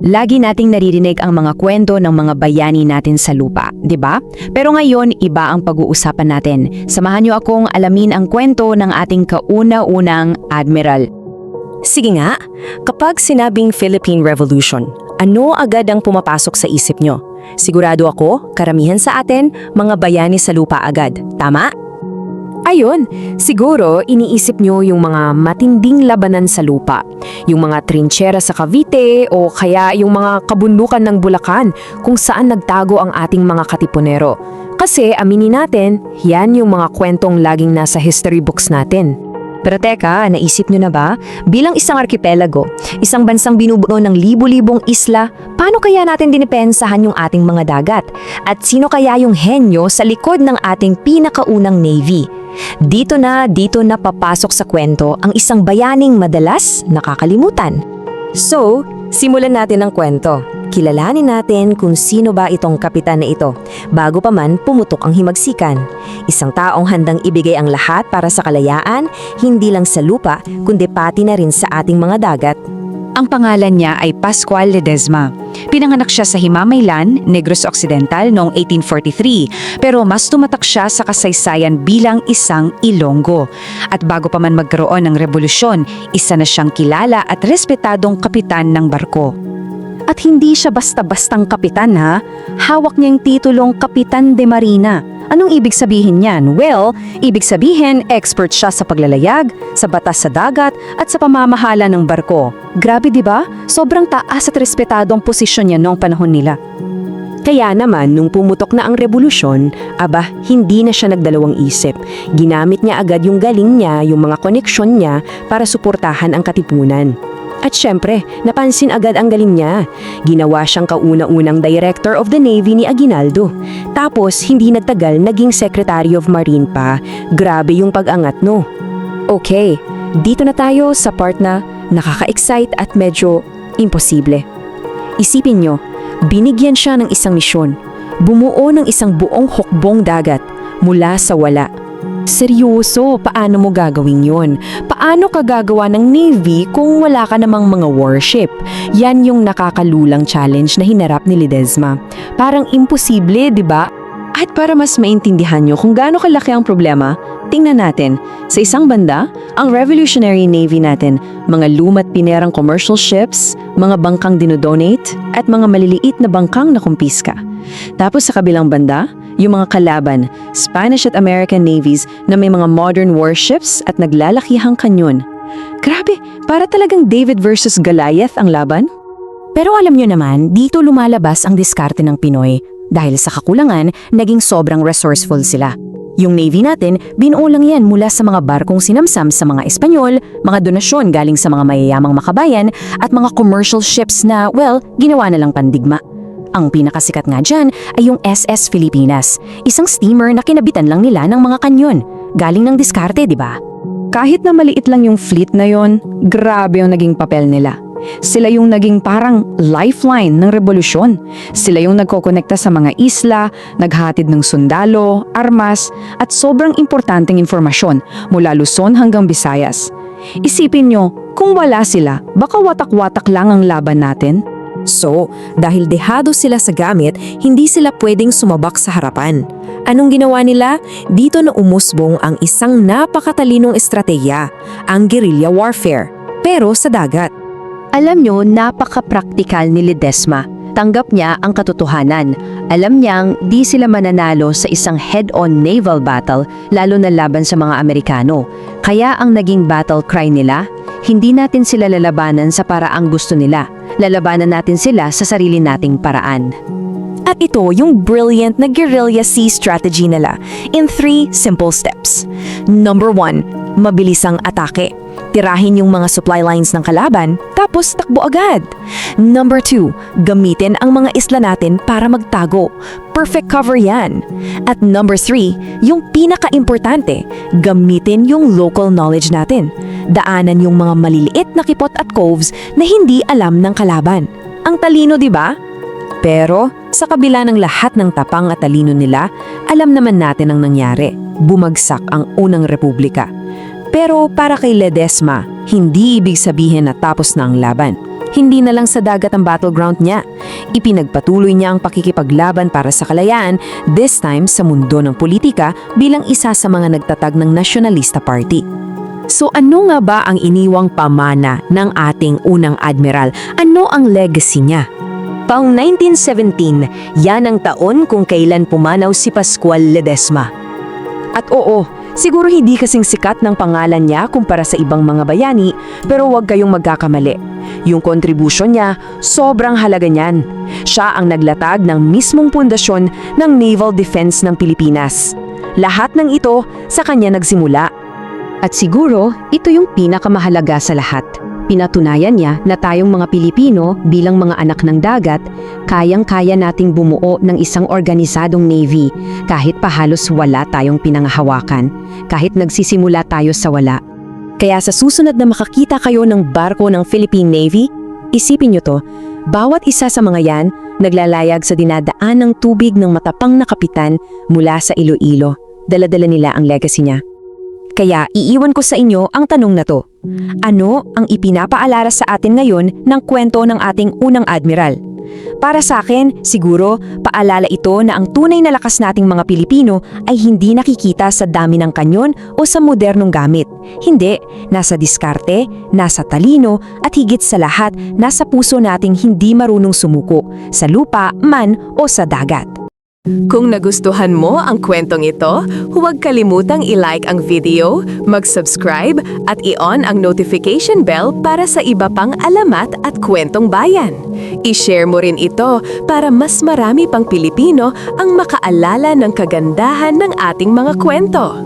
Lagi nating naririnig ang mga kwento ng mga bayani natin sa lupa, di ba? Pero ngayon, iba ang pag-uusapan natin. Samahan niyo akong alamin ang kwento ng ating kauna-unang admiral. Sige nga, kapag sinabing Philippine Revolution, ano agad ang pumapasok sa isip nyo? Sigurado ako, karamihan sa atin, mga bayani sa lupa agad. Tama? Ayun, siguro iniisip nyo yung mga matinding labanan sa lupa. Yung mga trinchera sa Cavite o kaya yung mga kabundukan ng Bulacan kung saan nagtago ang ating mga katipunero. Kasi aminin natin, yan yung mga kwentong laging nasa history books natin. Pero teka, naisip nyo na ba? Bilang isang arkipelago, isang bansang binubuo ng libu-libong isla, paano kaya natin dinipensahan yung ating mga dagat? At sino kaya yung henyo sa likod ng ating pinakaunang navy? Dito na papasok sa kwento ang isang bayaning madalas nakakalimutan. So, simulan natin ang kwento. Kilalanin natin kung sino ba itong kapitan na ito, bago pa man pumutok ang himagsikan. Isang taong handang ibigay ang lahat para sa kalayaan, hindi lang sa lupa, kundi pati na rin sa ating mga dagat. Ang pangalan niya ay Pascual Ledesma. Pinanganak siya sa Himamaylan, Negros Occidental noong 1843, pero mas tumatak siya sa kasaysayan bilang isang Ilonggo. At bago pa man magkaroon ng revolusyon, isa na siyang kilala at respetadong kapitan ng barko. At hindi siya basta-bastang kapitan ha, hawak niyang titulong Kapitan de Marina. Anong ibig sabihin niyan? Well, ibig sabihin expert siya sa paglalayag, sa batas sa dagat at sa pamamahala ng barko. Grabe 'di ba? Sobrang taas at respetadong posisyon niya noong panahon nila. Kaya naman, nung pumutok na ang revolusyon, hindi na siya nagdalawang isip. Ginamit niya agad yung galing niya, yung mga koneksyon niya para suportahan ang katipunan. At syempre, napansin agad ang galing niya. Ginawa siyang kauna-unang Director of the Navy ni Aguinaldo. Tapos, hindi nagtagal naging Secretary of Marine pa. Grabe yung pag-angat, no? Okay, dito na tayo sa part na nakaka-excite at medyo imposible. Isipin nyo, binigyan siya ng isang misyon. Bumuo ng isang buong hukbong dagat mula sa wala. Seryoso, paano mo gagawin yun? Paano ka gagawa ng Navy kung wala ka namang mga warship? Yan yung nakakalulang challenge na hinarap ni Ledesma. Parang imposible, di ba? At para mas maintindihan nyo kung gaano kalaki ang problema, tingnan natin. Sa isang banda, ang Revolutionary Navy natin, mga luma't pinerang commercial ships, mga bangkang dinodonate, at mga maliliit na bangkang nakumpiska. Tapos sa kabilang banda, yung mga kalaban, Spanish at American navies na may mga modern warships at naglalakihang kanyon. Grabe, para talagang David versus Goliath ang laban. Pero alam nyo naman, dito lumalabas ang diskarte ng Pinoy. Dahil sa kakulangan, naging sobrang resourceful sila. Yung Navy natin, binuo lang yan mula sa mga barkong sinamsam sa mga Espanyol, mga donasyon galing sa mga mayayamang makabayan, at mga commercial ships na, ginawa na lang pandigma. Ang pinakasikat nga dyan ay yung SS Filipinas, isang steamer na kinabitan lang nila ng mga kanyon. Galing ng diskarte, di ba? Kahit na maliit lang yung fleet na yon, grabe yung naging papel nila. Sila yung naging parang lifeline ng revolusyon. Sila yung nagkokonekta sa mga isla, naghatid ng sundalo, armas, at sobrang importanteng informasyon mula Luzon hanggang Visayas. Isipin nyo, kung wala sila, baka watak-watak lang ang laban natin. So, dahil dehado sila sa gamit, hindi sila pwedeng sumabak sa harapan. Anong ginawa nila? Dito na umusbong ang isang napakatalinong estratehiya, ang guerrilla warfare, pero sa dagat. Alam nyo, napaka-praktikal ni Ledesma. Tanggap niya ang katotohanan. Alam niyang di sila mananalo sa isang head-on naval battle, lalo na laban sa mga Amerikano. Kaya ang naging battle cry nila, hindi natin sila lalabanan sa paraang gusto nila. Lalabanan natin sila sa sarili nating paraan. At ito yung brilliant na guerrilla sea strategy nila in 3 simple steps. Number 1, mabilis ang atake. Tirahin yung mga supply lines ng kalaban, tapos takbo agad. Number 2, gamitin ang mga isla natin para magtago. Perfect cover yan. At number 3, yung pinaka-importante, gamitin yung local knowledge natin. Daanan yung mga maliliit na kipot at coves na hindi alam ng kalaban. Ang talino, di ba? Pero sa kabila ng lahat ng tapang at talino nila, alam naman natin ang nangyari. Bumagsak ang unang republika. Pero para kay Ledesma, Hindi ibig sabihin na tapos na ang laban. Hindi na lang sa dagat ang battleground niya. Ipinagpatuloy niya ang pakikipaglaban para sa kalayaan, this time sa mundo ng politika bilang isa sa mga nagtatag ng Nationalista Party. So ano nga ba ang iniwang pamana ng ating unang admiral? Ano ang legacy niya? Taong 1917, yan ang taon kung kailan pumanaw si Pascual Ledesma. At oo, siguro hindi kasing sikat ng pangalan niya kumpara sa ibang mga bayani, pero huwag kayong magkakamali. Yung kontribusyon niya, sobrang halaga niyan. Siya ang naglatag ng mismong pundasyon ng Naval Defense ng Pilipinas. Lahat ng ito sa kanya nagsimula. At siguro, ito yung pinakamahalaga sa lahat. Pinatunayan niya na tayong mga Pilipino bilang mga anak ng dagat, kayang-kaya nating bumuo ng isang organisadong Navy kahit pa halos wala tayong pinangahawakan, kahit nagsisimula tayo sa wala. Kaya sa susunod na makakita kayo ng barko ng Philippine Navy, isipin nyo to, bawat isa sa mga yan naglalayag sa dinadaan ng tubig ng matapang na kapitan mula sa Iloilo. Dala-dala nila ang legacy niya. Kaya iiwan ko sa inyo ang tanong na to. Ano ang ipinapaalala sa atin ngayon ng kwento ng ating unang admiral? Para sa akin, siguro, paalala ito na ang tunay na lakas nating mga Pilipino ay hindi nakikita sa dami ng kanyon o sa modernong gamit. Hindi, nasa diskarte, nasa talino, at higit sa lahat, nasa puso nating hindi marunong sumuko, sa lupa, man o sa dagat. Kung nagustuhan mo ang kwentong ito, huwag kalimutang i-like ang video, mag-subscribe at i-on ang notification bell para sa iba pang alamat at kwentong bayan. I-share mo rin ito para mas marami pang Pilipino ang makaalala ng kagandahan ng ating mga kwento.